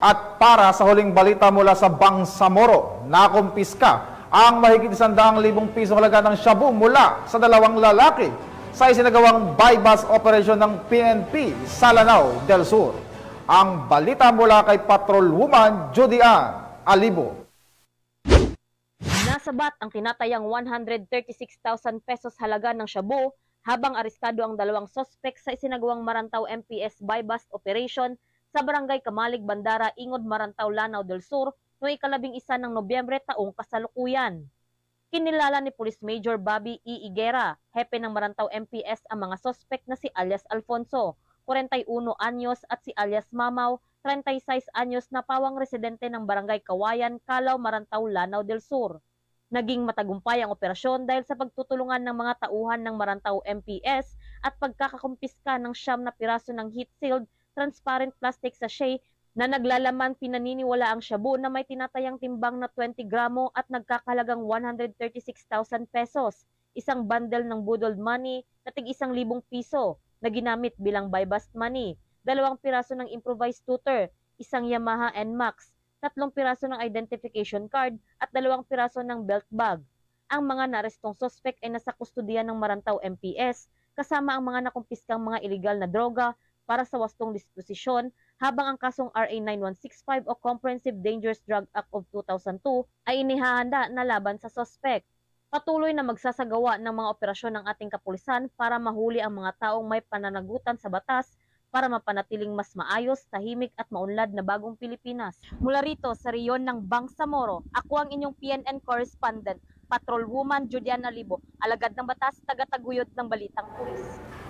At para sa huling balita mula sa Bangsamoro, nakumpiska ang mahigit 100,000 piso halaga ng shabu mula sa dalawang lalaki sa isinagawang buy-bust operation ng PNP sa Lanao del Sur. Ang balita mula kay Patrolwoman Judy Ann Alibo. Nasabat ang tinatayang 136,000 pesos halaga ng shabu habang arestado ang dalawang sospek sa isinagawang Marantaw MPS buy-bust operation sa Barangay Kamalig, Bandara, Ingod, Marantaw, Lanao del Sur noong 11 ng Nobyembre taong kasalukuyan. Kinilala ni Police Major Bobby E. Higuera, hepe ng Marantaw MPS, ang mga sospek na si alias Alfonso, 41 anyos at si alias Mamaw, 36 anyos na pawang residente ng Barangay Kawayan, Calao, Marantaw, Lanao del Sur. Naging matagumpay ang operasyon dahil sa pagtutulungan ng mga tauhan ng Marantaw MPS at pagkakakumpiska ng 9 na piraso ng heat-sealed transparent plastic sachet na naglalaman pinaniniwala ang shabu na may tinatayang timbang na 20 gramo at nagkakalagang 136,000 pesos, isang bundle ng budol money na tig 1,000 piso na ginamit bilang buy-bust money, 2 piraso ng improvised tutor, isang Yamaha NMAX, 3 piraso ng identification card at 2 piraso ng belt bag. Ang mga narestong suspect ay nasa kustodiya ng Marantaw MPS kasama ang mga nakumpiskang mga iligal na droga para sa wastong disposisyon, habang ang kasong RA 9165 o Comprehensive Dangerous Drug Act of 2002 ay inihahanda na laban sa suspect. Patuloy na magsasagawa ng mga operasyon ng ating kapulisan para mahuli ang mga taong may pananagutan sa batas para mapanatiling mas maayos, tahimik at maunlad na bagong Pilipinas. Mula rito sa reyon ng Bangsamoro, ako ang inyong PNN correspondent, Patrolwoman Judy Ann Alibo, alagad ng batas, taga-taguyod ng Balitang Pulis.